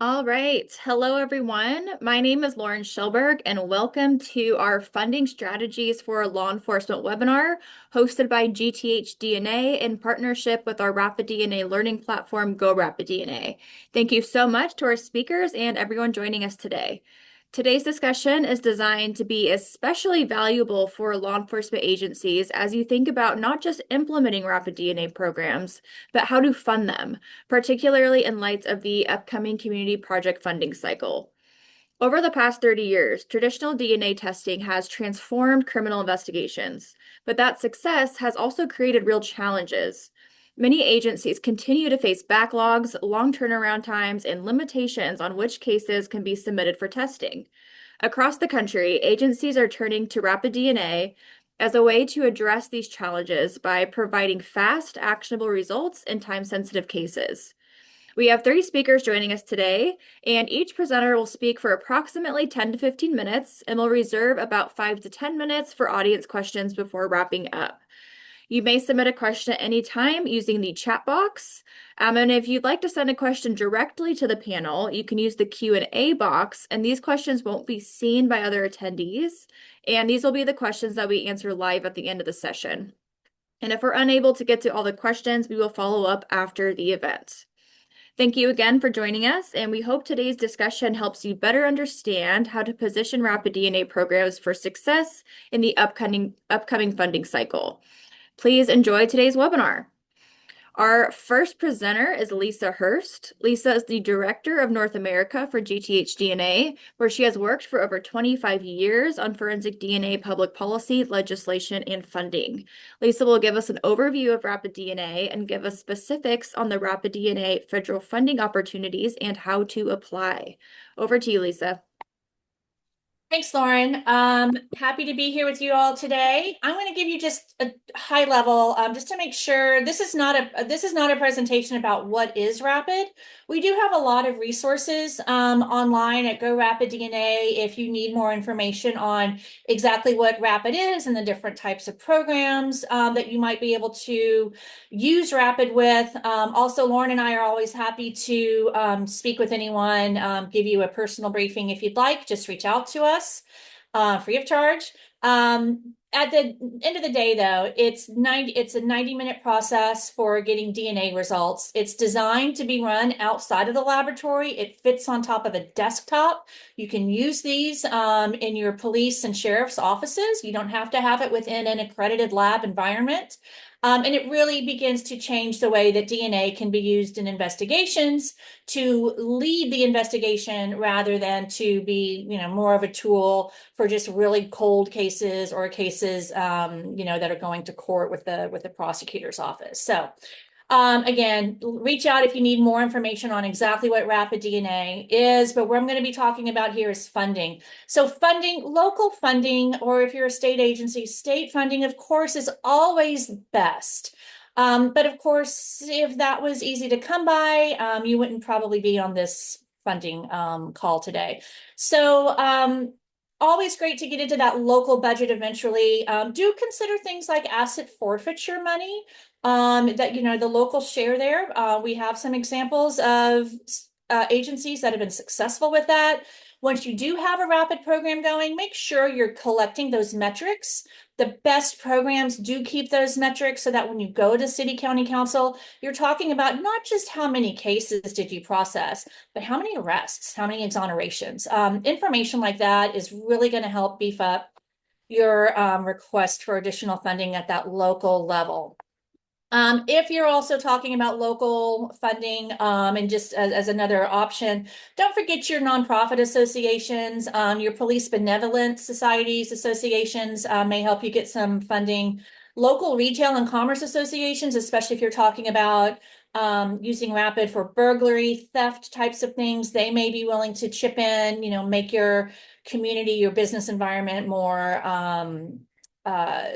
All right. Hello, everyone. My name is Lauren Schelberg, and welcome to our Funding Strategies for Law Enforcement webinar hosted by GTH DNA in partnership with our Rapid DNA learning platform, Go Rapid DNA. Thank you so much to our speakers and everyone joining us today. Today's discussion is designed to be especially valuable for law enforcement agencies as you think about not just implementing Rapid DNA programs, but how to fund them, particularly in light of the upcoming community project funding cycle. Over the past 30 years, traditional DNA testing has transformed criminal investigations, but that success has also created real challenges. Many agencies continue to face backlogs, long turnaround times, and limitations on which cases can be submitted for testing. Across the country, agencies are turning to Rapid DNA as a way to address these challenges by providing fast, actionable results in time-sensitive cases. We have 30 speakers joining us today, and each presenter will speak for approximately 10 to 15 minutes and will reserve about 5 to 10 minutes for audience questions before wrapping up. You may submit a question at any time using the chat box. And if you'd like to send a question directly to the panel, you can use the Q&A box, and these questions won't be seen by other attendees. And these will be the questions that we answer live at the end of the session. And if we're unable to get to all the questions, we will follow up after the event. Thank you again for joining us, and we hope today's discussion helps you better understand how to position Rapid DNA programs for success in the upcoming funding cycle. Please enjoy today's webinar. Our first presenter is Lisa Hurst. Lisa is the Director of North America for GTH DNA, where she has worked for over 25 years on forensic DNA public policy, legislation, and funding. Lisa will give us an overview of Rapid DNA and give us specifics on the Rapid DNA federal funding opportunities and how to apply. Over to you, Lisa. Thanks, Lauren. Happy to be here with you all today. I'm going to give you just a high level, just to make sure this is not a presentation about what is Rapid. We do have a lot of resources online at Go Rapid DNA if you need more information on exactly what Rapid is and the different types of programs that you might be able to use Rapid with. Also, Lauren and I are always happy to speak with anyone, give you a personal briefing if you'd like. Just reach out to us free of charge. At the end of the day, though, it's a 90-minute process for getting DNA results. It's designed to be run outside of the laboratory. It fits on top of a desktop. You can use these in your police and sheriff's offices. You don't have to have it within an accredited lab environment. And it really begins to change the way that DNA can be used in investigations to lead the investigation rather than to be, more of a tool for just really cold cases or cases, that are going to court with the prosecutor's office. So again, reach out if you need more information on exactly what Rapid DNA is, but what I'm going to be talking about here is funding. So funding, local funding, or if you're a state agency, state funding, of course, is always best. But of course, if that was easy to come by, you wouldn't probably be on this funding call today. So always great to get into that local budget eventually. Do consider things like asset forfeiture money that, the local share there. We have some examples of agencies that have been successful with that. Once you do have a rapid program going, make sure you're collecting those metrics. The best programs do keep those metrics so that when you go to city county council, you're talking about not just how many cases did you process, but how many arrests, how many exonerations. Information like that is really going to help beef up your request for additional funding at that local level. If you're also talking about local funding and just as another option, don't forget your nonprofit associations, your police benevolent societies, associations may help you get some funding. Local retail and commerce associations, especially if you're talking about using Rapid for burglary, theft types of things, they may be willing to chip in, make your community, your business environment more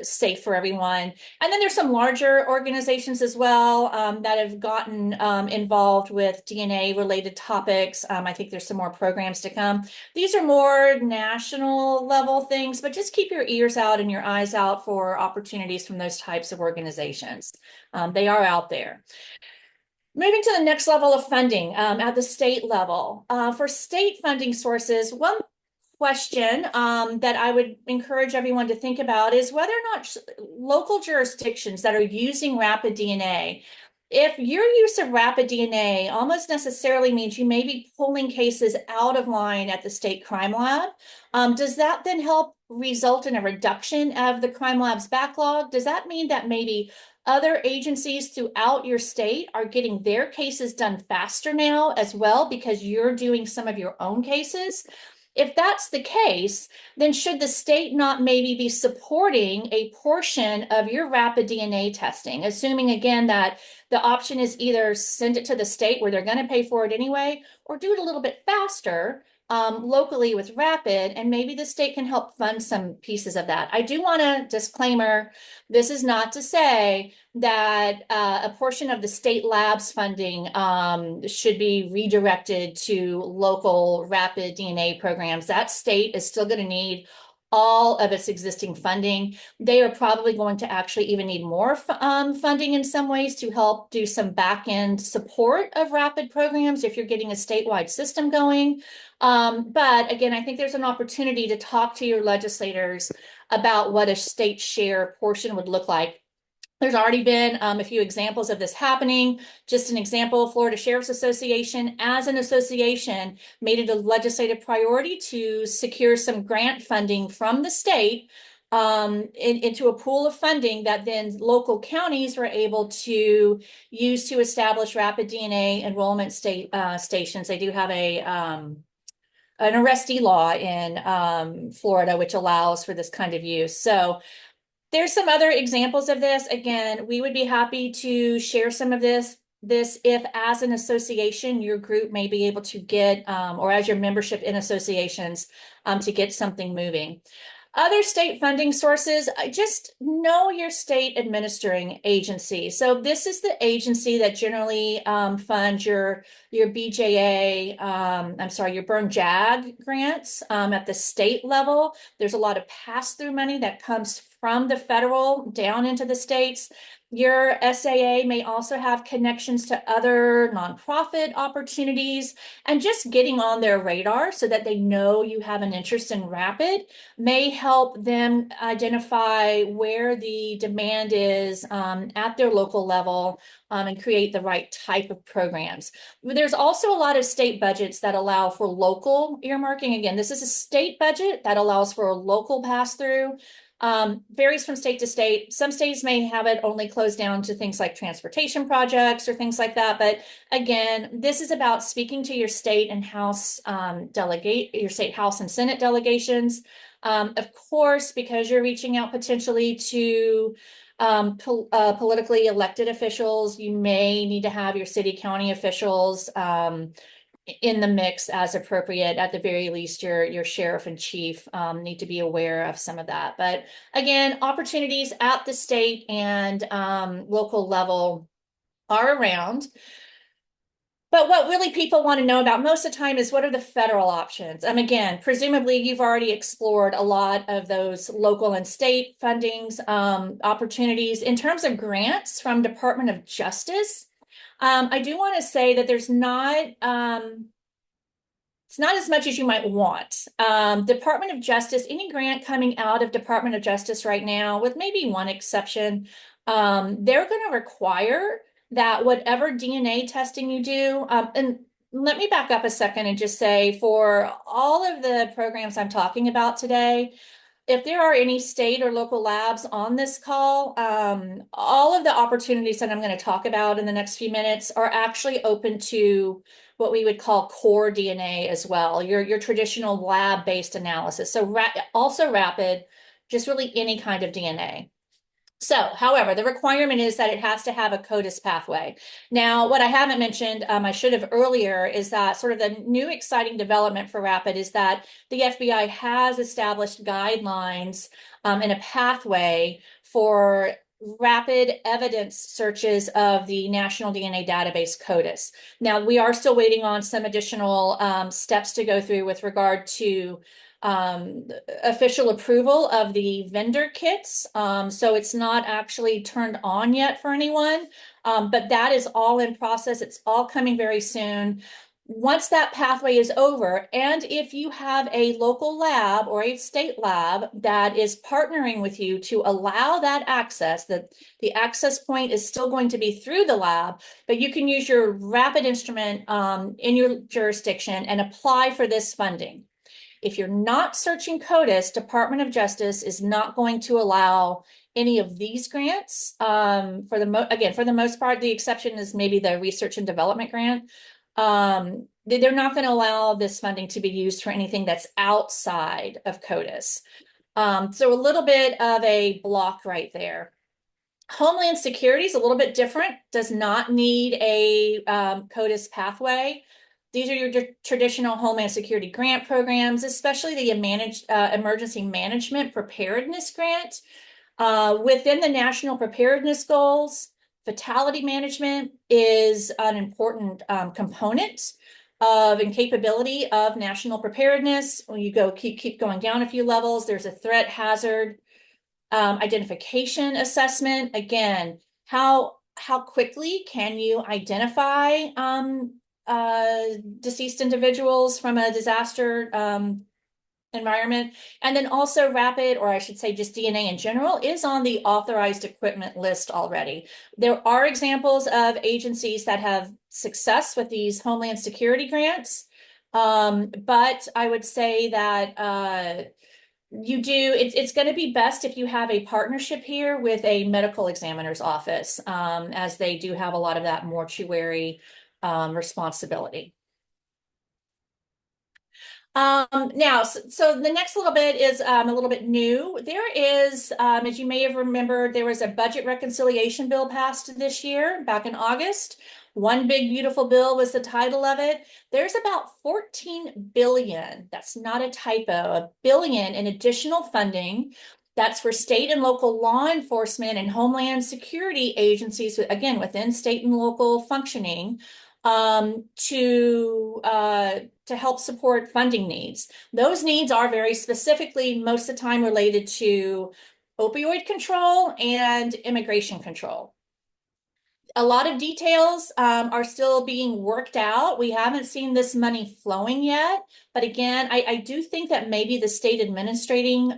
safe for everyone. And then there's some larger organizations as well that have gotten involved with DNA related topics. I think there's some more programs to come. These are more national level things, but just keep your ears out and your eyes out for opportunities from those types of organizations. They are out there. Moving to the next level of funding at the state level. For state funding sources, one question that I would encourage everyone to think about is whether or not local jurisdictions that are using Rapid DNA, if your use of Rapid DNA almost necessarily means you may be pulling cases out of line at the state crime lab, does that then help result in a reduction of the crime lab's backlog? Does that mean that maybe other agencies throughout your state are getting their cases done faster now as well because you're doing some of your own cases? If that's the case, then should the state not maybe be supporting a portion of your rapid DNA testing, assuming again that the option is either send it to the state where they're going to pay for it anyway, or do it a little bit faster locally with Rapid, and maybe the state can help fund some pieces of that. I do want to disclaimer, this is not to say that a portion of the state labs funding should be redirected to local rapid DNA programs. That state is still going to need all of its existing funding. They are probably going to actually even need more funding in some ways to help do some back end support of rapid programs if you're getting a statewide system going. But again, I think there's an opportunity to talk to your legislators about what a state share portion would look like. There's already been a few examples of this happening. Just an example, Florida Sheriff's Association, as an association, made it a legislative priority to secure some grant funding from the state into a pool of funding that then local counties were able to use to establish rapid DNA enrollment stations. They do have an arrestee law in Florida, which allows for this kind of use. So there's some other examples of this. Again, we would be happy to share some of this if as an association, your group may be able to get, or as your membership in associations, to get something moving. Other state funding sources, just know your state administering agency. So this is the agency that generally funds your BJA, your Burn JAG grants at the state level. There's a lot of pass-through money that comes from the federal down into the states. Your SAA may also have connections to other nonprofit opportunities, and just getting on their radar so that they know you have an interest in Rapid may help them identify where the demand is at their local level and create the right type of programs. There's also a lot of state budgets that allow for local earmarking. Again, this is a state budget that allows for a local pass-through. Varies from state to state. Some states may have it only closed down to things like transportation projects or things like that. But again, this is about speaking to your state and house your state house and Senate delegations. Of course, because you're reaching out potentially to politically elected officials, you may need to have your city county officials in the mix as appropriate. At the very least, your sheriff and chief need to be aware of some of that. But again, opportunities at the state and local level are around. But what really people want to know about most of the time is what are the federal options? Again, presumably you've already explored a lot of those local and state fundings opportunities. In terms of grants from Department of Justice, I do want to say that there's not, it's not as much as you might want. Department of Justice, any grant coming out of Department of Justice right now, with maybe one exception, they're going to require that whatever DNA testing you do, and let me back up a second and just say for all of the programs I'm talking about today, if there are any state or local labs on this call, all of the opportunities that I'm going to talk about in the next few minutes are actually open to what we would call core DNA as well, your traditional lab-based analysis. So also rapid, just really any kind of DNA. So, however, the requirement is that it has to have a CODIS pathway. Now, what I haven't mentioned, I should have earlier, is that sort of the new exciting development for Rapid is that the FBI has established guidelines and a pathway for rapid evidence searches of the National DNA Database CODIS. Now, we are still waiting on some additional steps to go through with regard to official approval of the vendor kits. So it's not actually turned on yet for anyone. But that is all in process. It's all coming very soon. Once that pathway is over, and if you have a local lab or a state lab that is partnering with you to allow that access, that the access point is still going to be through the lab, but you can use your rapid instrument in your jurisdiction and apply for this funding. If you're not searching CODIS, Department of Justice is not going to allow any of these grants. For the most part, the exception is maybe the research and development grant. They're not going to allow this funding to be used for anything that's outside of CODIS. So a little bit of a block right there. Homeland Security is a little bit different, does not need a CODIS pathway. These are your traditional Homeland Security grant programs, especially the Emergency Management Preparedness Grant. Within the National Preparedness Goals, fatality management is an important component of and capability of national preparedness. When you keep going down a few levels, there's a threat hazard identification assessment. Again, how quickly can you identify deceased individuals from a disaster environment? And then also rapid, or I should say just DNA in general, is on the authorized equipment list already. There are examples of agencies that have success with these Homeland Security grants. But I would say that it's going to be best if you have a partnership here with a medical examiner's office, as they do have a lot of that mortuary responsibility. Now, so the next little bit is a little bit new. There is, as you may have remembered, there was a budget reconciliation bill passed this year, back in August. One Big Beautiful Bill was the title of it. There's about 14 billion, that's not a typo, a billion in additional funding. That's for state and local law enforcement and homeland security agencies, again, within state and local functioning, to help support funding needs. Those needs are very specifically, most of the time, related to opioid control and immigration control. A lot of details are still being worked out. We haven't seen this money flowing yet, but again, I do think that maybe the state administrating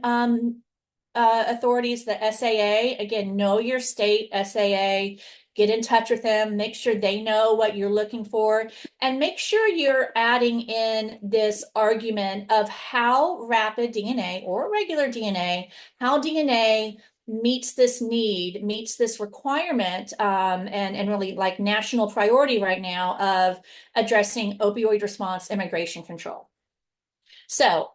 authorities, the SAA, again, know your state SAA, get in touch with them, make sure they know what you're looking for, and make sure you're adding in this argument of how rapid DNA or regular DNA, how DNA meets this need, meets this requirement, and really like national priority right now of addressing opioid response immigration control. So,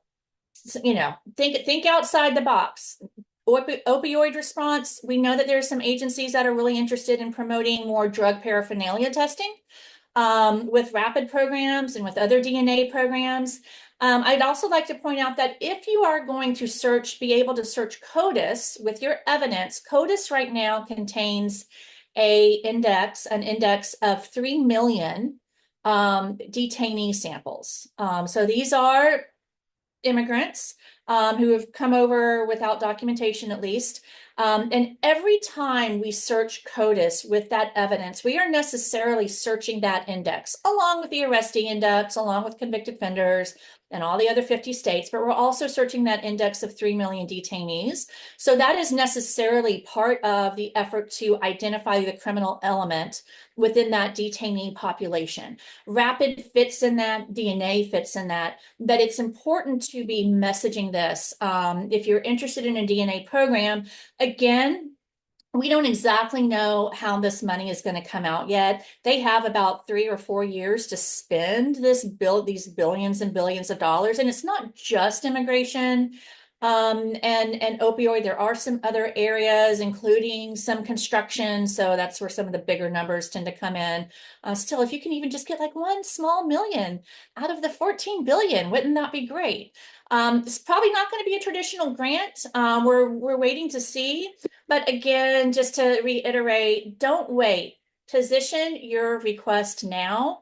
think outside the box. Opioid response, we know that there's some agencies that are really interested in promoting more drug paraphernalia testing with rapid programs and with other DNA programs. I'd also like to point out that if you are going to be able to search CODIS with your evidence, CODIS right now contains an index of 3 million detainee samples. So these are immigrants who have come over without documentation, at least. And every time we search CODIS with that evidence, we are necessarily searching that index, along with the arrestee index, along with convicted offenders and all the other 50 states, but we're also searching that index of 3 million detainees. So that is necessarily part of the effort to identify the criminal element within that detainee population. Rapid fits in that, DNA fits in that, but it's important to be messaging this. If you're interested in a DNA program, again, we don't exactly know how this money is going to come out yet. They have about 3 or 4 years to spend these billions and billions of dollars. And it's not just immigration and opioid. There are some other areas, including some construction. So that's where some of the bigger numbers tend to come in. Still, if you can even just get like 1 small million out of the 14 billion, wouldn't that be great? It's probably not going to be a traditional grant. We're waiting to see. But again, just to reiterate, don't wait. Position your request now.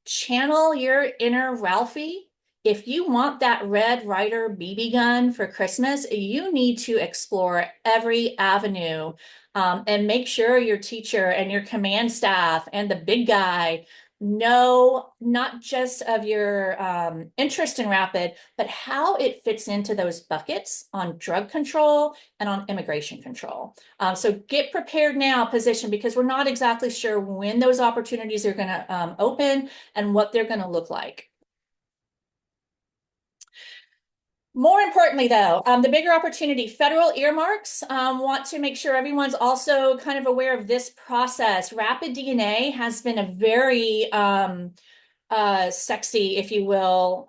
Channel your inner Ralphie. If you want that Red Ryder BB gun for Christmas, you need to explore every avenue And make sure your teacher and your command staff and the big guy know not just of your interest in Rapid, but how it fits into those buckets on drug control and on immigration control. So get prepared now, position, because we're not exactly sure when those opportunities are going to open and what they're going to look like. More importantly, though, the bigger opportunity, federal earmarks, want to make sure everyone's also kind of aware of this process. Rapid DNA has been a very sexy, if you will,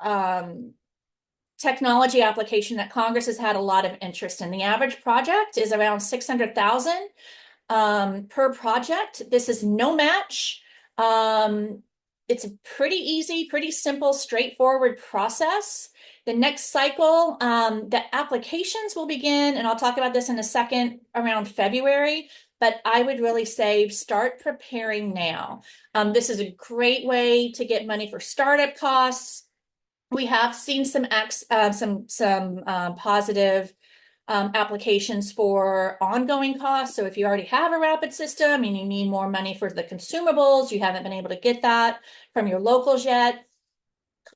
technology application that Congress has had a lot of interest in. The average project is around 600,000 per project. This is no match. It's a pretty easy, pretty simple, straightforward process. The next cycle, the applications will begin, and I'll talk about this in a second, around February, but I would really say start preparing now. This is a great way to get money for startup costs. We have seen some positive applications for ongoing costs. So if you already have a Rapid system and you need more money for the consumables, you haven't been able to get that from your locals yet,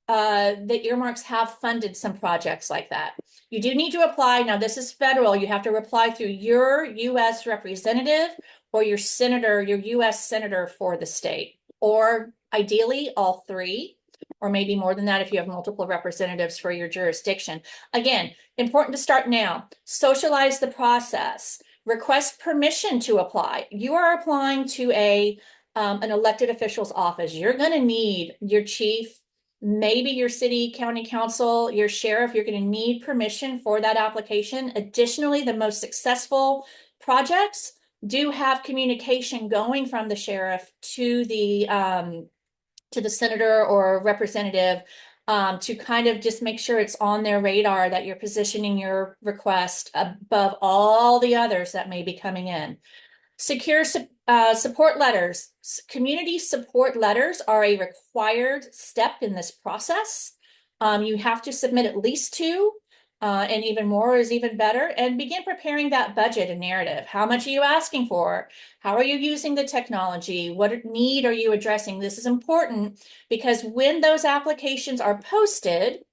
the earmarks have funded some projects like that. You do need to apply. Now, this is federal. You have to apply through your U.S. representative or your senator, your U.S. senator for the state, or ideally all three, or maybe more than that if you have multiple representatives for your jurisdiction. Again, important to start now. Socialize the process. Request permission to apply. You are applying to an elected official's office. You're going to need your chief, maybe your city, county council, your sheriff. You're going to need permission for that application. Additionally, the most successful projects do have communication going from the sheriff to the senator or representative to kind of just make sure it's on their radar that you're positioning your request above all the others that may be coming in. Secure support letters. Community support letters are a required step in this process. You have to submit at least two, and even more is even better, and begin preparing that budget and narrative. How much are you asking for? How are you using the technology? What need are you addressing? This is important because when those applications are posted,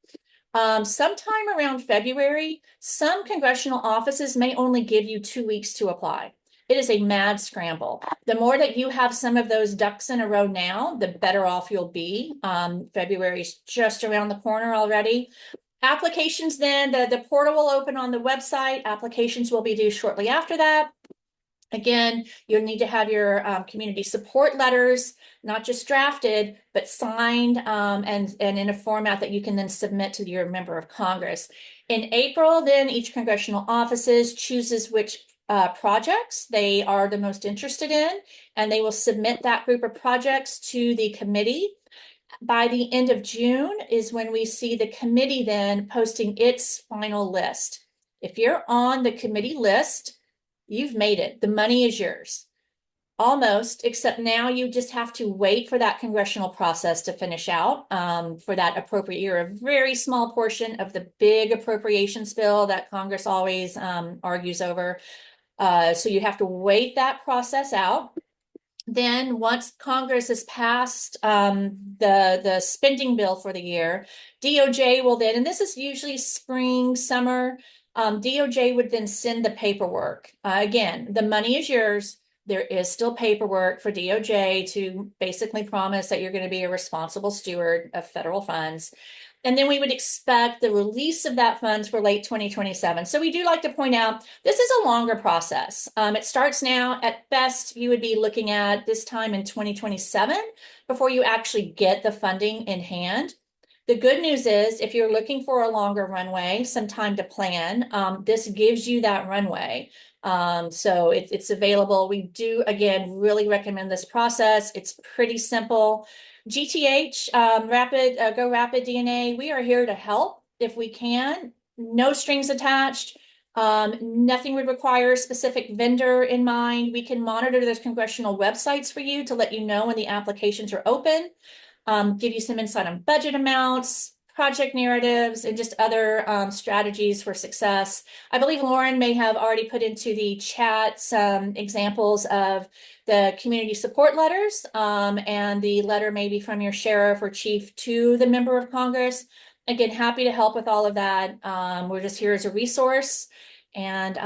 sometime around February, some congressional offices may only give you 2 weeks to apply. It is a mad scramble. The more that you have some of those ducks in a row now, the better off you'll be. February is just around the corner already. Applications then, the portal will open on the website. Applications will be due shortly after that. Again, you'll need to have your community support letters, not just drafted, but signed and in a format that you can then submit to your member of Congress. In April, then each congressional offices chooses which projects they are the most interested in, and they will submit that group of projects to the committee. By the end of June is when we see the committee then posting its final list. If you're on the committee list, you've made it. The money is yours. Almost, except now you just have to wait for that congressional process to finish out for that appropriate year, a very small portion of the big appropriations bill that Congress always argues over. So you have to wait that process out. Then once Congress has passed the spending bill for the year, DOJ will then, and this is usually spring, summer, DOJ would then send the paperwork. Again, the money is yours. There is still paperwork for DOJ to basically promise that you're going to be a responsible steward of federal funds. And then we would expect the release of that funds for late 2027. So we do like to point out, this is a longer process. It starts now. At best, you would be looking at this time in 2027 before you actually get the funding in hand. The good news is if you're looking for a longer runway, some time to plan, this gives you that runway. So it's available. We do, again, really recommend this process. It's pretty simple. GTH, Go Rapid DNA, we are here to help if we can. No strings attached. Nothing would require a specific vendor in mind. We can monitor those congressional websites for you to let you know when the applications are open, give you some insight on budget amounts, project narratives, and just other strategies for success. I believe Lauren may have already put into the chat some examples of the community support letters, and the letter maybe from your sheriff or chief to the member of Congress. Again, happy to help with all of that. We're just here as a resource. And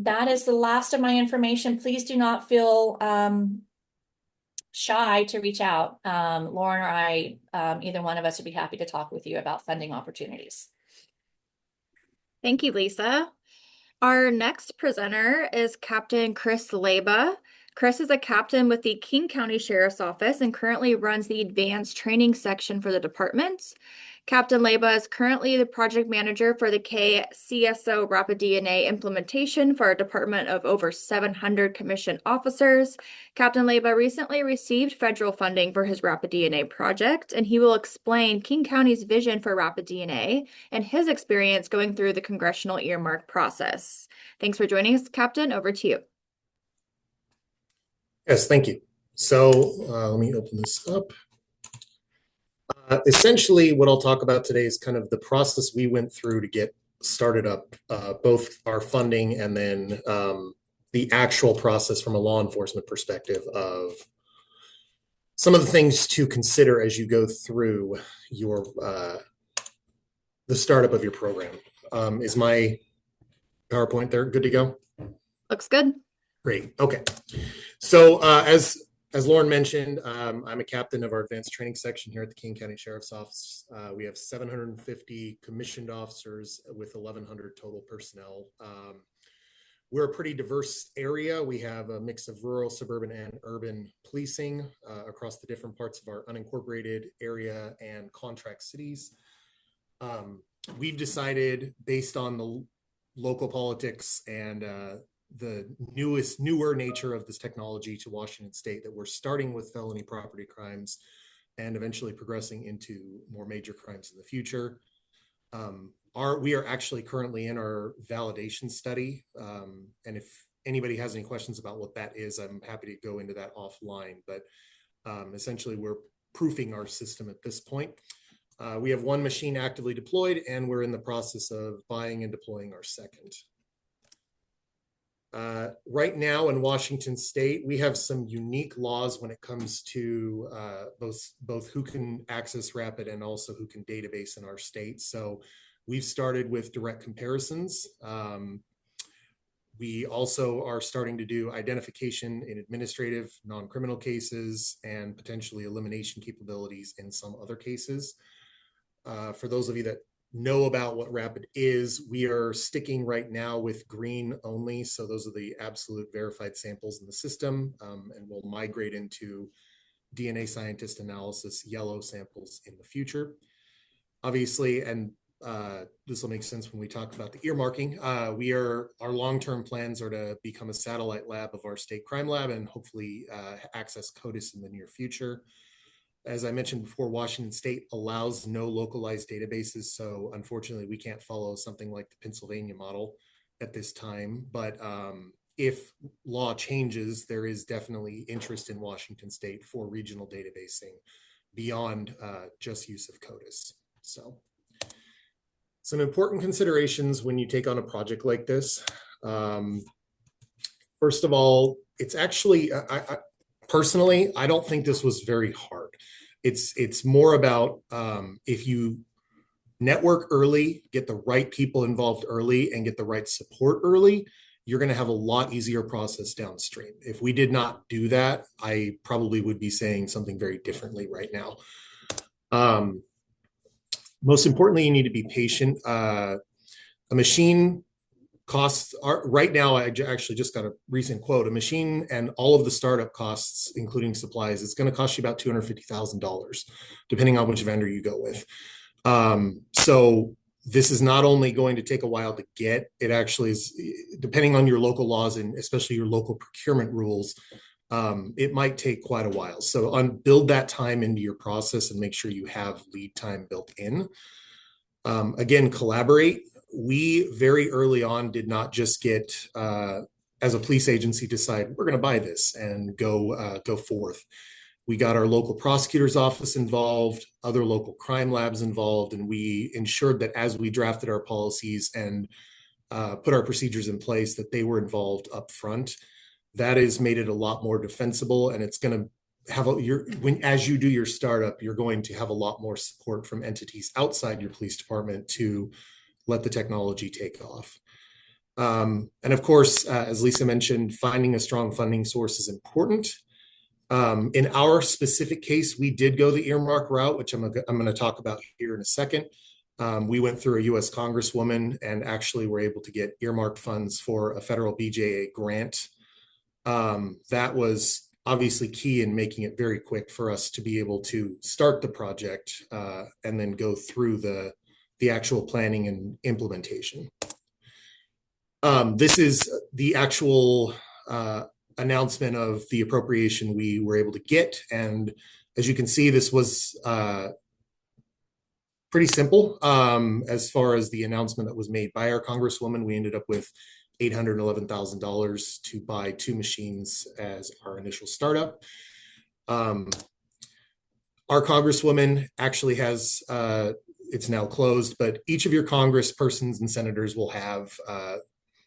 that is the last of my information. Please do not feel shy to reach out. Lauren or I, either one of us would be happy to talk with you about funding opportunities. Thank you, Lisa. Our next presenter is Captain Chris Leba. Chris is a captain with the King County Sheriff's Office and currently runs the advanced training section for the department. Captain Leba is currently the project manager for the KCSO Rapid DNA implementation for a department of over 700 commissioned officers. Captain Leba recently received federal funding for his Rapid DNA project, and he will explain King County's vision for Rapid DNA and his experience going through the congressional earmark process. Thanks for joining us, Captain. Over to you. Yes, thank you. So let me open this up. Essentially, what I'll talk about today is kind of the process we went through to get started up, both our funding and then the actual process from a law enforcement perspective of some of the things to consider as you go through your the startup of your program. Is my PowerPoint there good to go? Looks good. Great. Okay. So as Lauren mentioned, I'm a captain of our advanced training section here at the King County Sheriff's Office. We have 750 commissioned officers with 1,100 total personnel. We're a pretty diverse area. We have a mix of rural, suburban, and urban policing across the different parts of our unincorporated area and contract cities. We've decided, based on the local politics and the newer nature of this technology to Washington State, that we're starting with felony property crimes and eventually progressing into more major crimes in the future. We are actually currently in our validation study. And if anybody has any questions about what that is, I'm happy to go into that offline. But essentially, we're proofing our system at this point. We have one machine actively deployed, and we're in the process of buying and deploying our second. Right now in Washington State, we have some unique laws when it comes to both who can access Rapid and also who can database in our state. So we've started with direct comparisons. We also are starting to do identification in administrative non-criminal cases and potentially elimination capabilities in some other cases. For those of you that know about what Rapid is, we are sticking right now with green only. So those are the absolute verified samples in the system, and we'll migrate into DNA scientist analysis yellow samples in the future. Obviously, and this will make sense when we talk about the earmarking, our long-term plans are to become a satellite lab of our state crime lab and hopefully access CODIS in the near future. As I mentioned before, Washington State allows no localized databases. So unfortunately, we can't follow something like the Pennsylvania model at this time. But if law changes, there is definitely interest in Washington State for regional databasing beyond just use of CODIS. So some important considerations when you take on a project like this. First of all, it's actually, personally, I don't think this was very hard. It's more about if you network early, get the right people involved early, and get the right support early, you're going to have a lot easier process downstream. If we did not do that, I probably would be saying something very differently right now. Most importantly, you need to be patient. A machine costs are right now. I actually just got a recent quote. A machine and all of the startup costs, including supplies, it's going to cost you about $250,000, depending on which vendor you go with. So this is not only going to take a while to get, it actually is, depending on your local laws and especially your local procurement rules, it might take quite a while. So build that time into your process and make sure you have lead time built in. Again, collaborate. We very early on did not just get, as a police agency, decide we're going to buy this and go forth. We got our local prosecutor's office involved, other local crime labs involved, and we ensured that as we drafted our policies and put our procedures in place, that they were involved up front. That has made it a lot more defensible, and it's going to have as you do your startup, you're going to have a lot more support from entities outside your police department to let the technology take off. And of course, as Lisa mentioned, finding a strong funding source is important. In our specific case, we did go the earmark route, which I'm going to talk about here in a second. We went through a U.S. Congresswoman and actually were able to get earmarked funds for a federal BJA grant. That was obviously key in making it very quick for us to be able to start the project and then go through the actual planning and implementation. This is the actual announcement of the appropriation we were able to get. And as you can see, this was pretty simple as far as the announcement that was made by our Congresswoman. We ended up with $811,000 to buy 2 machines as our initial startup. Our Congresswoman actually has, it's now closed, but each of your congresspersons and senators will have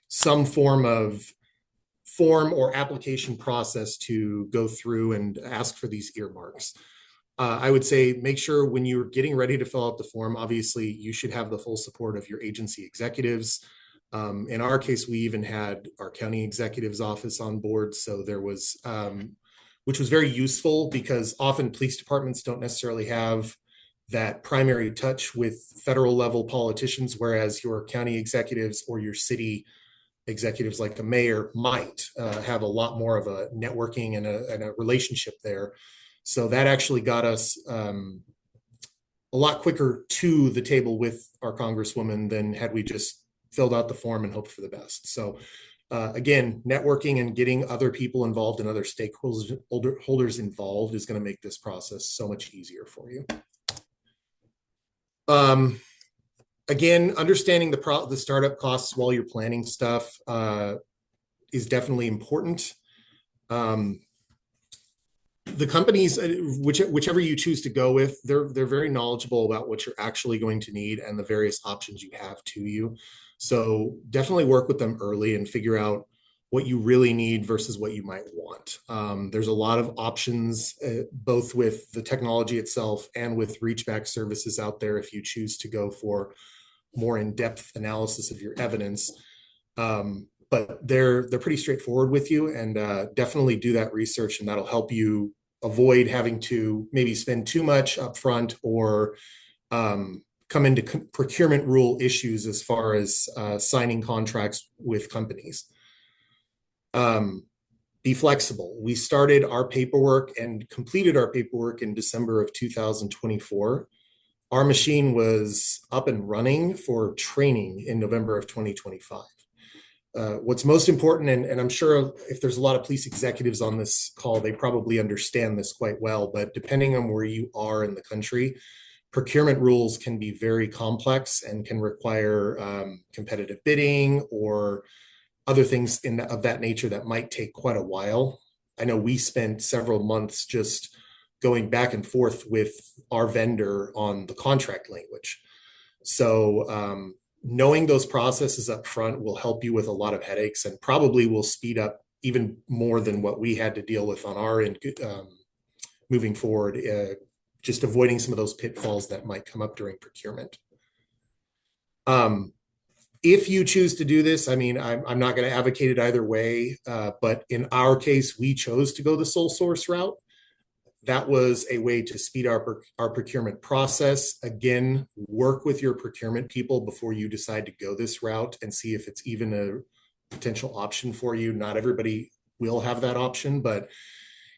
some form or application process to go through and ask for these earmarks. I would say make sure when you're getting ready to fill out the form, obviously you should have the full support of your agency executives. In our case, we even had our county executive's office on board. So there was, which was very useful because often police departments don't necessarily have that primary touch with federal level politicians, whereas your county executives or your city executives like a mayor might have a lot more of a networking and a relationship there. So that actually got us a lot quicker to the table with our Congresswoman than had we just filled out the form and hoped for the best. So again, networking and getting other people involved and other stakeholders involved is going to make this process so much easier for you. Again, understanding the startup costs while you're planning stuff is definitely important. The companies, whichever you choose to go with, they're very knowledgeable about what you're actually going to need and the various options you have to you. So definitely work with them early and figure out what you really need versus what you might want. There's a lot of options, both with the technology itself and with reachback services out there if you choose to go for more in-depth analysis of your evidence. But they're pretty straightforward with you, and definitely do that research, and that'll help you avoid having to maybe spend too much upfront or come into procurement rule issues as far as signing contracts with companies. Be flexible. We started our paperwork and completed our paperwork in December of 2024. Our machine was up and running for training in November of 2025. What's most important, and I'm sure if there's a lot of police executives on this call, they probably understand this quite well, but depending on where you are in the country, procurement rules can be very complex and can require competitive bidding or other things of that nature that might take quite a while. I know we spent several months just going back and forth with our vendor on the contract language. So knowing those processes up front will help you with a lot of headaches and probably will speed up even more than what we had to deal with on our end moving forward, just avoiding some of those pitfalls that might come up during procurement. If you choose to do this, I mean, I'm not going to advocate it either way, but in our case, we chose to go the sole source route. That was a way to speed our procurement process. Again, work with your procurement people before you decide to go this route and see if it's even a potential option for you. Not everybody will have that option, but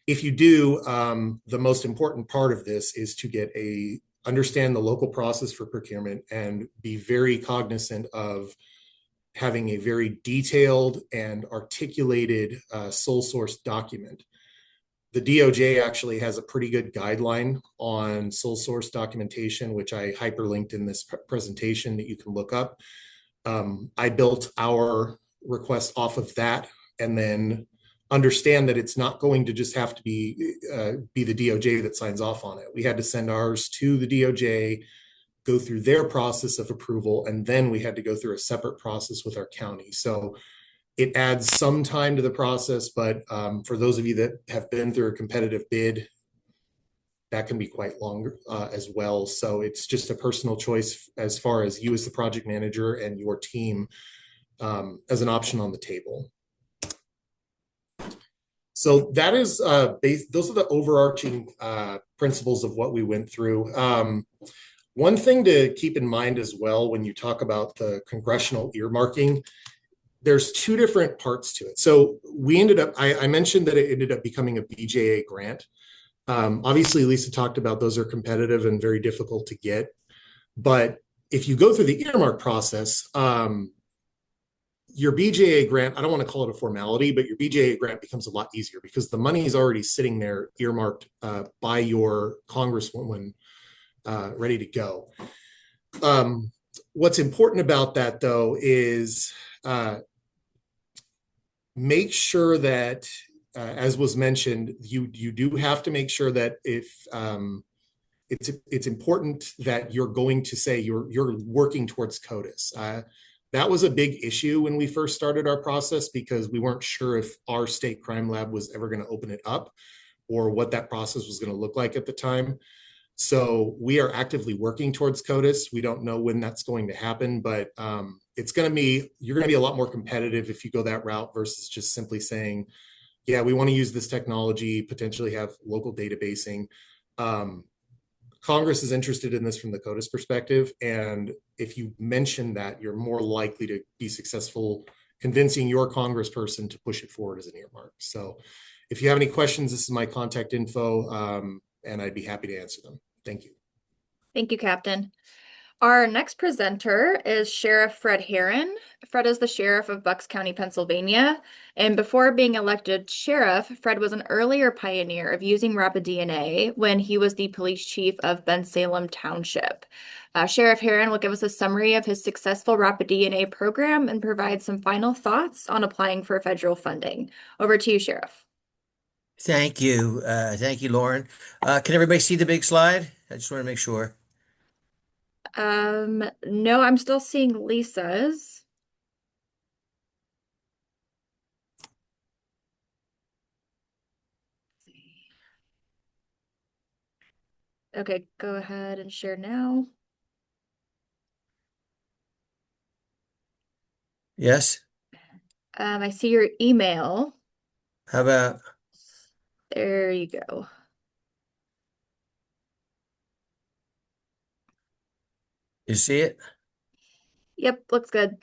if you do, the most important part of this is to understand the local process for procurement and be very cognizant of having a very detailed and articulated sole source document. The DOJ actually has a pretty good guideline on sole source documentation, which I hyperlinked in this presentation that you can look up. I built our request off of that and then understand that it's not going to just have to be the DOJ that signs off on it. We had to send ours to the DOJ, go through their process of approval, and then we had to go through a separate process with our county. So it adds some time to the process, but for those of you that have been through a competitive bid, that can be quite long as well. So it's just a personal choice as far as you as the project manager and your team as an option on the table. So that is those are the overarching principles of what we went through. One thing to keep in mind as well when you talk about the congressional earmarking, there's two different parts to it. So we ended up, I mentioned that it ended up becoming a BJA grant. Obviously, Lisa talked about those are competitive and very difficult to get. But if you go through the earmark process, your BJA grant, I don't want to call it a formality, but your BJA grant becomes a lot easier because the money is already sitting there earmarked by your congresswoman ready to go. What's important about that, though, is make sure that, as was mentioned, you do have to make sure that if it's important that you're going to say you're working towards CODIS. That was a big issue when we first started our process because we weren't sure if our state crime lab was ever going to open it up or what that process was going to look like at the time. So we are actively working towards CODIS. We don't know when that's going to happen, but you're going to be a lot more competitive if you go that route versus just simply saying, yeah, we want to use this technology, potentially have local databasing. Congress is interested in this from the CODIS perspective. And if you mention that, you're more likely to be successful convincing your congressperson to push it forward as an earmark. So if you have any questions, this is my contact info, and I'd be happy to answer them. Thank you. Thank you, Captain. Our next presenter is Sheriff Fred Herron. Fred is the sheriff of Bucks County, Pennsylvania. And before being elected sheriff, Fred was an earlier pioneer of using Rapid DNA when he was the police chief of Bensalem Township. Sheriff Herron will give us a summary of his successful Rapid DNA program and provide some final thoughts on applying for federal funding. Over to you, Sheriff. Thank you. Thank you, Lauren. Can everybody see the big slide? I just want to make sure. No, I'm still seeing Lisa's. Okay, go ahead and share now. Yes. I see your email. How about? There you go. You see it? Yep, looks good.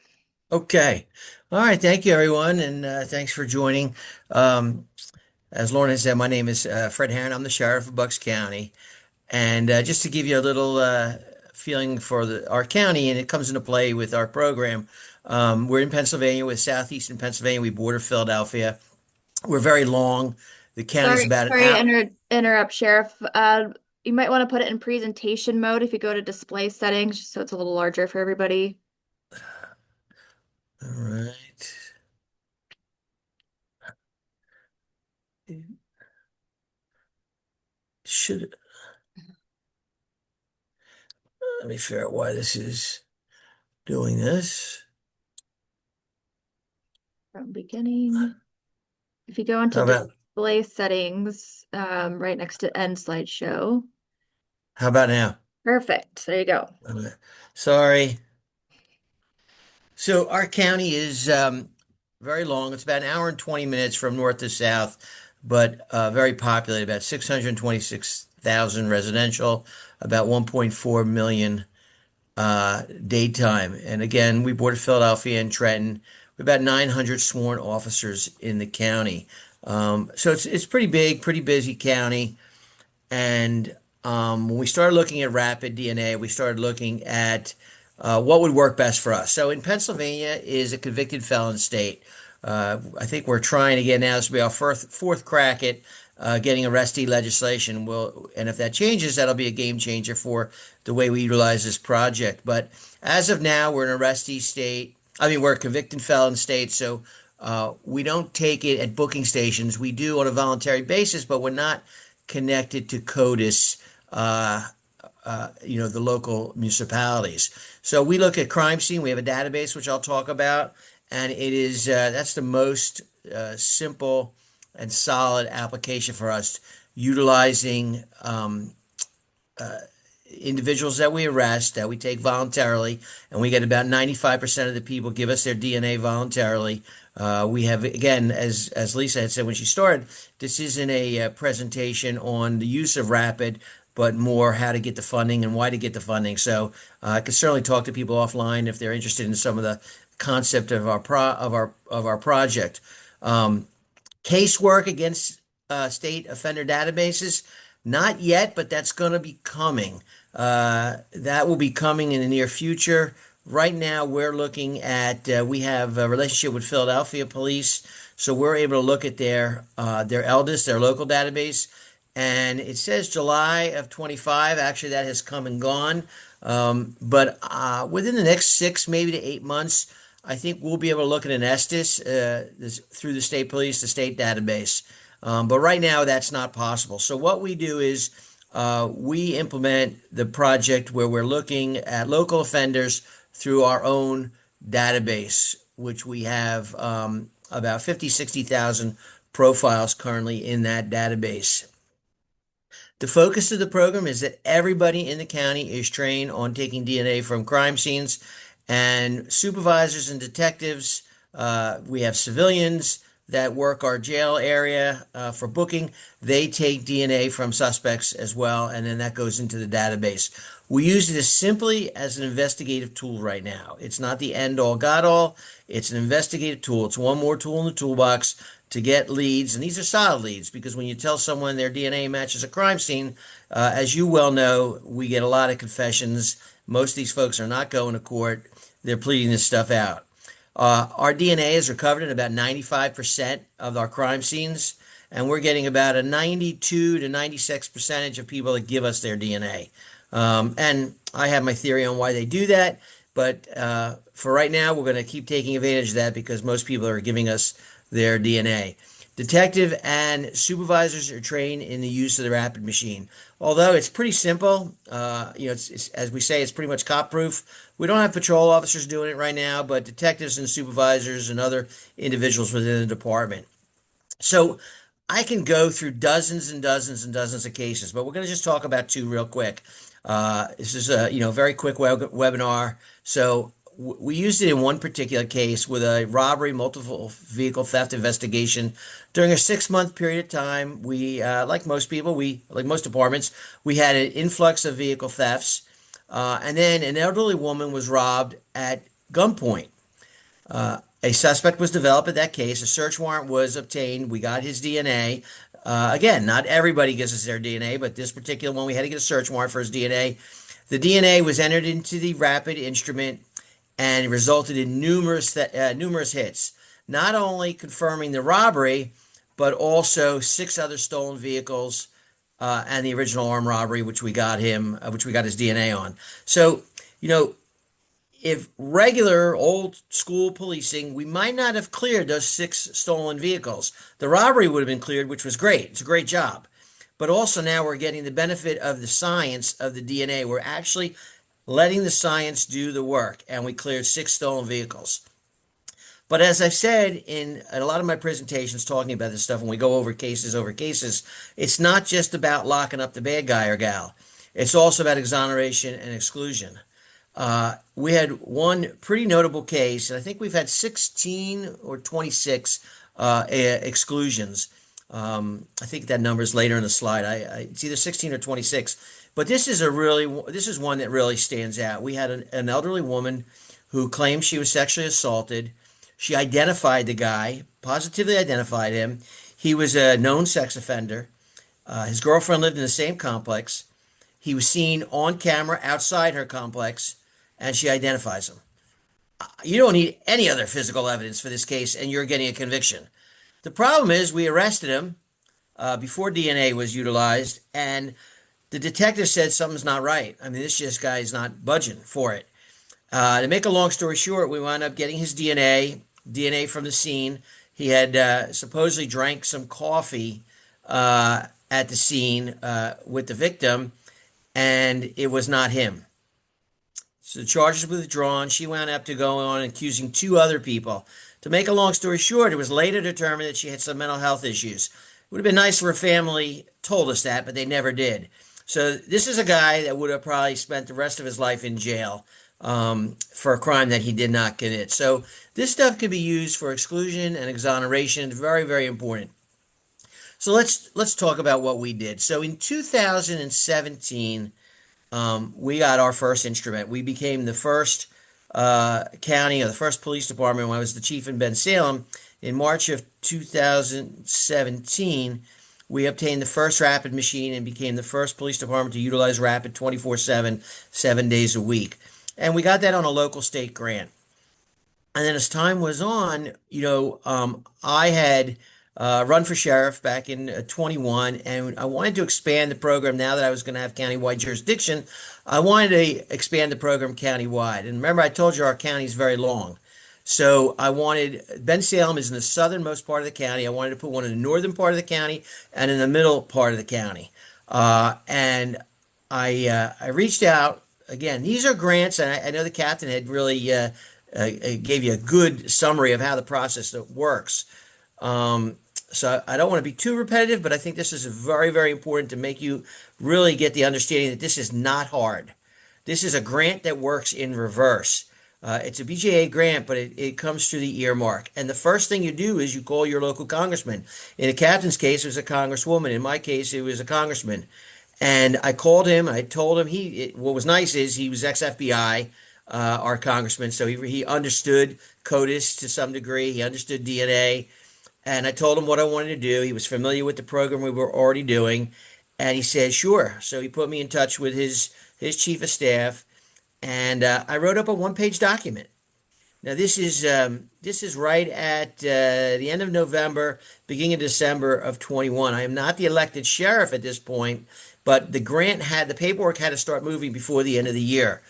Okay. All right. Thank you, everyone. And thanks for joining. As Lauren has said, my name is Fred Herron. I'm the sheriff of Bucks County. And just to give you a little feeling for our county, and it comes into play with our program, we're in Pennsylvania, with southeastern Pennsylvania. We border Philadelphia. We're very long. The county's about an hour. Sorry to interrupt, Sheriff. You might want to put it in presentation mode if you go to display settings, just so it's a little larger for everybody. All right. Should let me figure out why this is doing this. From beginning. If you go into How about display settings, right next to end slideshow. how about now? Perfect. There you go. Sorry. So our county is very long. It's about an hour and 20 minutes from north to south, but very populated, about 626,000 residential, about 1.4 million daytime. And again, we border Philadelphia and Trenton. We've about 900 sworn officers in the county. So it's pretty big, pretty busy county. And when we started looking at Rapid DNA, we started looking at what would work best for us. So in Pennsylvania is a convicted felon state. I think we're trying again now. This will be our fourth crack at getting arrestee legislation. And if that changes, that'll be a game changer for the way we utilize this project. But as of now, we're an arrestee state. I mean, we're a convicted felon state. So We don't take it at booking stations. We do on a voluntary basis, but we're not connected to CODIS, the local municipalities. So we look at crime scene. We have a database, which I'll talk about, and it is that's the most simple and solid application for us, utilizing individuals that we arrest, that we take voluntarily, and we get about 95% of the people give us their DNA voluntarily. We have, again, as Lisa had said when she started, this isn't a presentation on the use of Rapid, but more how to get the funding and why to get the funding. So I could certainly talk to people offline if they're interested in some of the concept of our project. Casework against state offender databases, not yet, but that's going to be coming. That will be coming in the near future. Right now, we're looking at, we have a relationship with Philadelphia Police, so we're able to look at their eldest, their local database, and it says July of 25. Actually, that has come and gone. But within the next 6, maybe to 8 months, I think we'll be able to look at an Estes through the state police, the state database. But right now, that's not possible. So what we do is we implement the project where we're looking at local offenders through our own database, which we have about 60,000 profiles currently in that database. The focus of the program is that everybody in the county is trained on taking DNA from crime scenes, and supervisors and detectives, we have civilians that work our jail area for booking. They take DNA from suspects as well, and then that goes into the database. We use it as simply as an investigative tool right now. It's not the end-all, God-all. It's an investigative tool. It's one more tool in the toolbox to get leads, and these are solid leads, because when you tell someone their DNA matches a crime scene, as you well know, we get a lot of confessions. Most of these folks are not going to court. They're pleading this stuff out. Our DNA is recovered in about 95% of our crime scenes, and we're getting about a 92 to 96% of people that give us their DNA. And I have my theory on why they do that, but for right now, we're going to keep taking advantage of that because most people are giving us their DNA. Detective and supervisors are trained in the use of the Rapid machine. Although it's pretty simple, it's as we say, it's pretty much cop-proof. We don't have patrol officers doing it right now, but detectives and supervisors and other individuals within the department. So I can go through dozens and dozens and dozens of cases, but we're going to just talk about 2 real quick. This is a very quick webinar. So we used it in one particular case with a robbery, multiple vehicle theft investigation. During a 6-month period of time, we, like most people, like most departments, we had an influx of vehicle thefts. And then an elderly woman was robbed at gunpoint. A suspect was developed in that case. A search warrant was obtained. We got his DNA. Again, not everybody gives us their DNA, but this particular one, we had to get a search warrant for his DNA. The DNA was entered into the Rapid instrument and it resulted in numerous hits, not only confirming the robbery, but also 6 other stolen vehicles and the original armed robbery, which we got his DNA on. So, if regular old school policing, we might not have cleared those 6 stolen vehicles. The robbery would have been cleared, which was great. It's a great job. But also now we're getting the benefit of the science of the DNA. We're actually letting the science do the work, and we cleared 6 stolen vehicles. But as I've said in a lot of my presentations talking about this stuff, when we go over cases, it's not just about locking up the bad guy or gal. It's also about exoneration and exclusion. We had one pretty notable case, and I think we've had 16 or 26 exclusions. I think that number is later in the slide. It's either 16 or 26. But this is one that really stands out. We had an elderly woman who claimed she was sexually assaulted. She identified the guy, positively identified him. He was a known sex offender. His girlfriend lived in the same complex. He was seen on camera outside her complex, and she identifies him. You don't need any other physical evidence for this case, and you're getting a conviction. The problem is we arrested him before DNA was utilized, and the detective said something's not right. I mean, this guy's not budging for it. To make a long story short, we wound up getting his DNA. DNA from the scene. He had supposedly drank some coffee at the scene with the victim, and it was not him. So the charges were withdrawn. She wound up to go on accusing two other people. To make a long story short, it was later determined that she had some mental health issues. It would have been nice if her family told us that, but they never did. So this is a guy that would have probably spent the rest of his life in jail for a crime that he did not commit. So this stuff can be used for exclusion and exoneration. Very, very important. So let's talk about what we did. So in 2017, we got our first instrument. We became the first county or the first police department when I was the chief in Bensalem. In March of 2017, we obtained the first rapid machine and became the first police department to utilize rapid 24/7, 7 days a week. And we got that on a local state grant. And then as time was on, I had run for sheriff back in 21, and I wanted to expand the program now that I was going to have countywide jurisdiction. I wanted to expand the program countywide. And remember, I told you our county is very long. So I wanted, Bensalem is in the southernmost part of the county. I wanted to put one in the northern part of the county and in the middle part of the county. And I reached out. Again, these are grants, and I know the captain had really gave you a good summary of how the process works. So I don't want to be too repetitive, but I think this is very, very important to make you really get the understanding that this is not hard. This is a grant that works in reverse. It's a BJA grant, but it comes through the earmark. And the first thing you do is you call your local congressman. In the captain's case, it was a congresswoman. In my case, it was a congressman. And I called him. I told him what was nice is he was ex-FBI, our congressman. So he understood CODIS to some degree. He understood DNA. And I told him what I wanted to do. He was familiar with the program we were already doing. And he said, sure. So he put me in touch with his chief of staff. And I wrote up a one-page document. Now, this is right at the end of November, beginning of December of 21. I am not the elected sheriff at this point, but the paperwork had to start moving before the end of the year.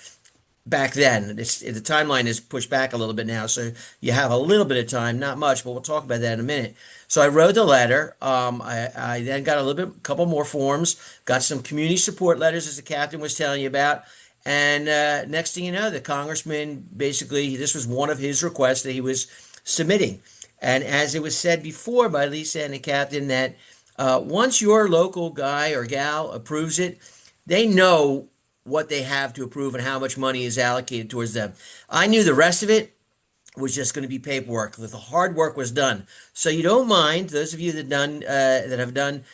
Back then, the timeline is pushed back a little bit now, so you have a little bit of time, not much, but we'll talk about that in a minute. So I wrote the letter. I then got a couple more forms, got some community support letters, as the captain was telling you about. And next thing you know, the congressman basically, this was one of his requests that he was submitting. And as it was said before by Lisa and the captain, that once your local guy or gal approves it, they know what they have to approve and how much money is allocated towards them. I knew the rest of it was just going to be paperwork. The hard work was done. So you don't mind, those of you that have done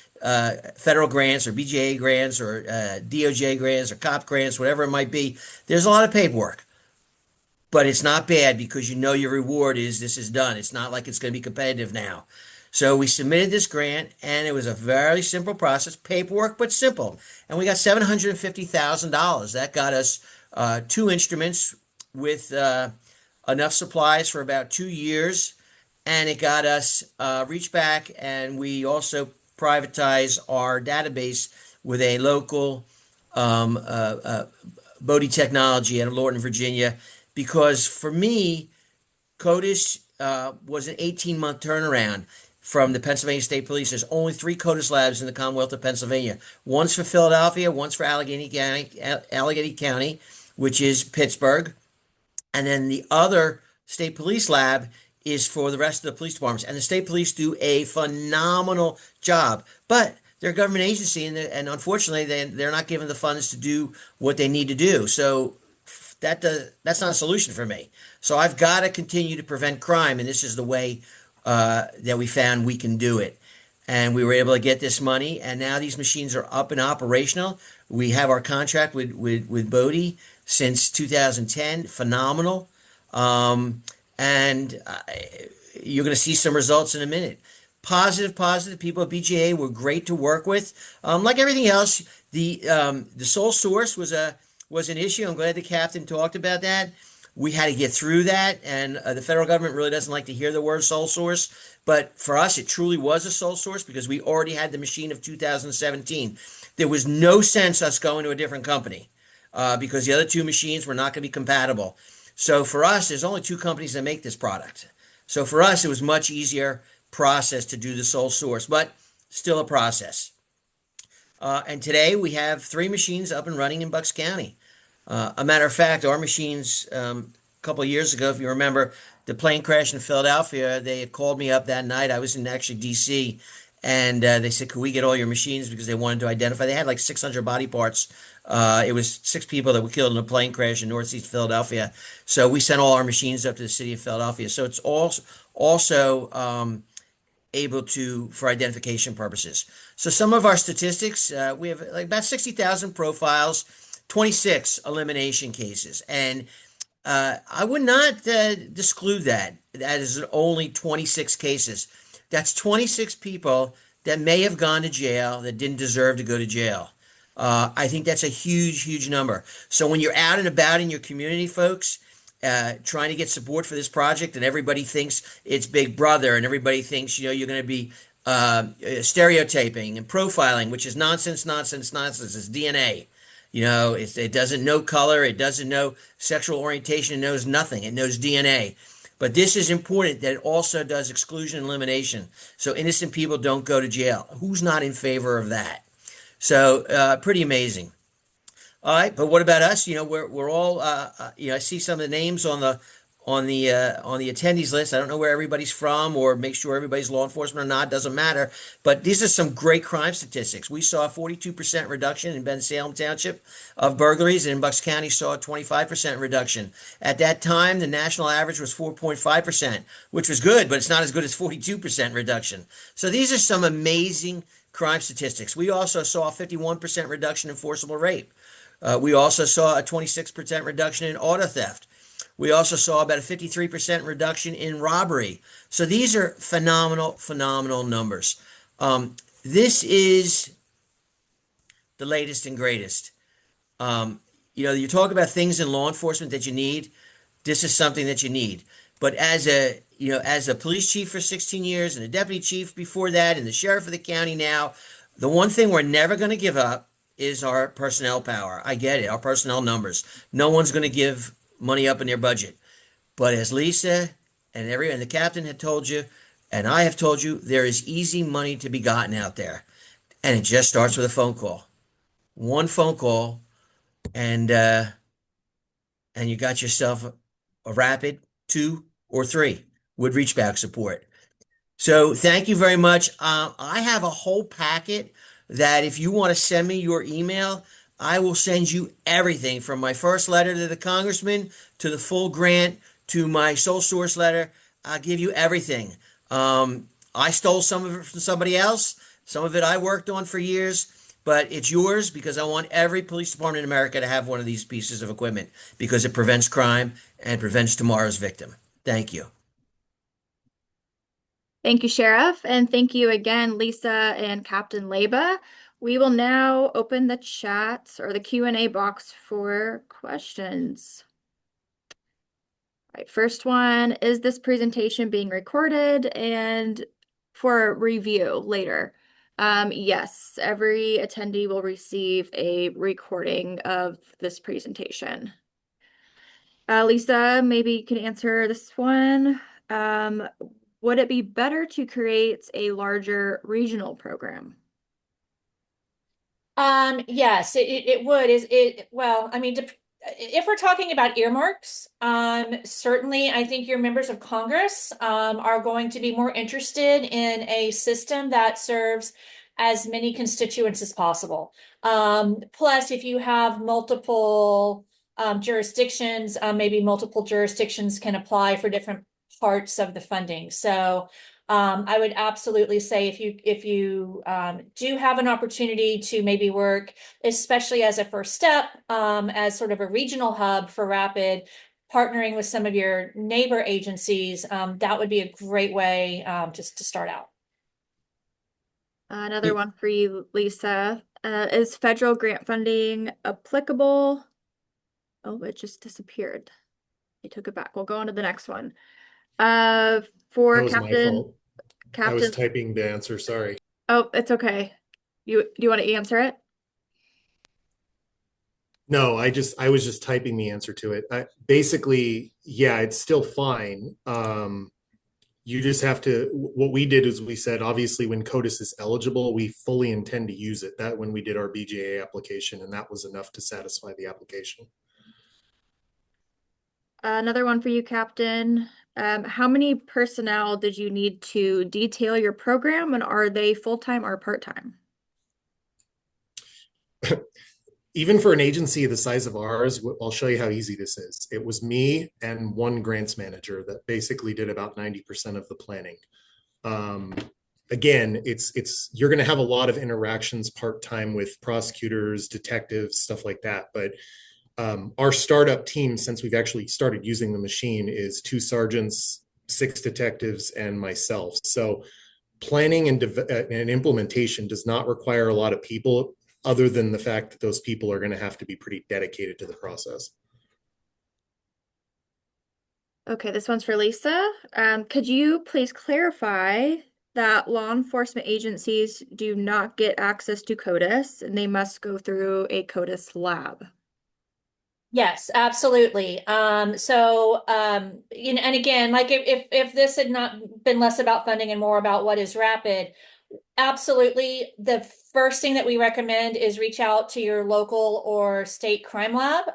federal grants or BJA grants or DOJ grants or COP grants, whatever it might be, there's a lot of paperwork. But it's not bad because you know your reward is this is done. It's not like it's going to be competitive now. So we submitted this grant, and it was a very simple process, paperwork, but simple. And we got $750,000. That got us 2 instruments with enough supplies for about 2 years. And it got us reach back, and we also privatize our database with a local Bodie Technology out of Lorton, Virginia, because for me, CODIS was an 18-month turnaround from the Pennsylvania State Police. There's only 3 CODIS labs in the Commonwealth of Pennsylvania. One's for Philadelphia, one's for Allegheny County, which is Pittsburgh, and then the other state police lab is for the rest of the police departments. And the state police do a phenomenal job, but they're a government agency, and unfortunately, they're not given the funds to do what they need to do. So that's not a solution for me. So I've got to continue to prevent crime, and this is the way that we found we can do it. And we were able to get this money, and now these machines are up and operational. We have our contract with Bodie since 2010. Phenomenal. And you're going to see some results in a minute. Positive. People at BJA were great to work with. Like everything else, the sole source was an issue. I'm glad the captain talked about that. We had to get through that, and the federal government really doesn't like to hear the word sole source. But for us, it truly was a sole source because we already had the machine of 2017. There was no sense us going to a different company because the other 2 machines were not going to be compatible. So for us, there's only 2 companies that make this product. So for us, it was much easier process to do the sole source, but still a process. And today we have 3 machines up and running in Bucks County. A matter of fact, our machines, a couple of years ago, if you remember, the plane crash in Philadelphia, they had called me up that night. I was in actually DC, and they said, "Could we get all your machines?" Because they wanted to identify. They had like 600 body parts. It was 6 people that were killed in a plane crash in Northeast Philadelphia. So we sent all our machines up to the city of Philadelphia. So it's also able to for identification purposes. So some of our statistics, we have like about 60,000 profiles, 26 elimination cases, and I would not exclude that. That is only 26 cases. That's 26 people that may have gone to jail that didn't deserve to go to jail. I think that's a huge, huge number. So when you're out and about in your community, folks, trying to get support for this project, and everybody thinks it's Big Brother, and everybody thinks, you're going to be stereotyping and profiling, which is nonsense, nonsense, nonsense. It's DNA. It doesn't know color. It doesn't know sexual orientation. It knows nothing. It knows DNA. But this is important that it also does exclusion and elimination. So innocent people don't go to jail. Who's not in favor of that? So pretty amazing. All right, but what about us? We're all. I see some of the names on the attendees list. I don't know where everybody's from, or make sure everybody's law enforcement or not. Doesn't matter. But these are some great crime statistics. We saw a 42% reduction in Bensalem Township of burglaries, and in Bucks County saw a 25% reduction. At that time, the national average was 4.5%, which was good, but it's not as good as 42% reduction. So these are some amazing crime statistics. We also saw a 51% reduction in forcible rape. We also saw a 26% reduction in auto theft. We also saw about a 53% reduction in robbery. So these are phenomenal, phenomenal numbers. This is the latest and greatest. You talk about things in law enforcement that you need. This is something that you need. But as a police chief for 16 years and a deputy chief before that and the sheriff of the county now, the one thing we're never going to give up is our personnel power. I get it, our personnel numbers. No one's going to give money up in their budget. But as Lisa and the captain had told you, and I have told you, there is easy money to be gotten out there. And it just starts with a phone call. One phone call, and you got yourself a rapid 2 or 3 with reach back support. So thank you very much. I have a whole packet that if you want to send me your email, I will send you everything from my first letter to the congressman to the full grant to my sole source letter. I'll give you everything. I stole some of it from somebody else. Some of it I worked on for years, but it's yours because I want every police department in America to have one of these pieces of equipment because it prevents crime and prevents tomorrow's victim. Thank you. Thank you, Sheriff, and thank you again, Lisa and Captain Leba. We will now open the chat or the Q&A box for questions. All right, first one, is this presentation being recorded and for review later? Yes, every attendee will receive a recording of this presentation. Lisa, maybe you can answer this one. Would it be better to create a larger regional program? Yes, it would. Well, I mean, if we're talking about earmarks, certainly I think your members of Congress are going to be more interested in a system that serves as many constituents as possible. Plus, if you have multiple jurisdictions, maybe multiple jurisdictions can apply for different parts of the funding. So I would absolutely say if you do have an opportunity to maybe work, especially as a first step, as sort of a regional hub for Rapid, partnering with some of your neighbor agencies, that would be a great way just to start out. Another one for you, Lisa. Is federal grant funding applicable? Oh, it just disappeared. I took it back. We'll go on to the next one. For That was my fault. I was Captain. typing the answer, sorry. Oh, it's okay. Do you want to answer it? No, I was just typing the answer to it. Basically, yeah, it's still fine. You just have to, what we did is we said, obviously, when CODIS is eligible, we fully intend to use it. That when we did our BJA application, and that was enough to satisfy the application. Another one for you, Captain. How many personnel did you need to detail your program, and are they full-time or part-time? Even for an agency the size of ours, I'll show you how easy this is. It was me and one grants manager that basically did about 90% of the planning. Again, you're going to have a lot of interactions part-time with prosecutors, detectives, stuff like that. But our startup team, since we've actually started using the machine, is 2 sergeants, 6 detectives, and myself. So planning and implementation does not require a lot of people, other than the fact that those people are going to have to be pretty dedicated to the process. Okay, this one's for Lisa. Could you please clarify that law enforcement agencies do not get access to CODIS and they must go through a CODIS lab? Yes, absolutely. You know, and again, like if this had not been less about funding and more about what is rapid, absolutely. The first thing that we recommend is reach out to your local or state crime lab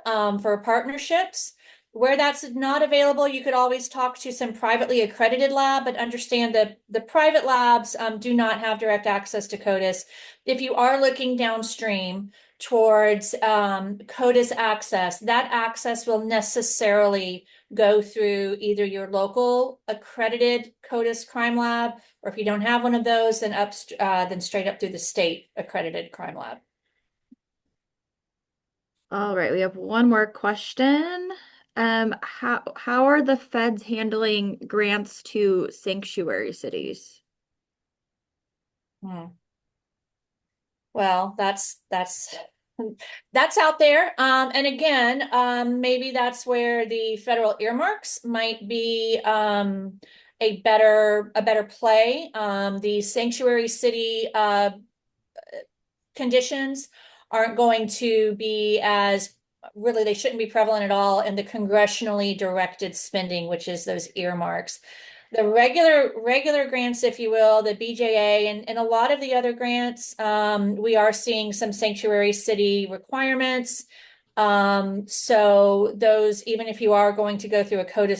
for partnerships. Where that's not available, you could always talk to some privately accredited lab, but understand that the private labs do not have direct access to CODIS. If you are looking downstream towards CODIS access, that access will necessarily go through either your local accredited CODIS crime lab, or if you don't have one of those, then straight up through the state accredited crime lab. All right, we have one more question. How are the feds handling grants to sanctuary cities? Well, that's out there. And again, maybe that's where the federal earmarks might be a better play. The sanctuary city conditions aren't going to be as really, they shouldn't be prevalent at all in the congressionally directed spending, which is those earmarks. The regular grants, if you will, the BJA and a lot of the other grants, we are seeing some sanctuary city requirements. So those, even if you are going to go through a CODIS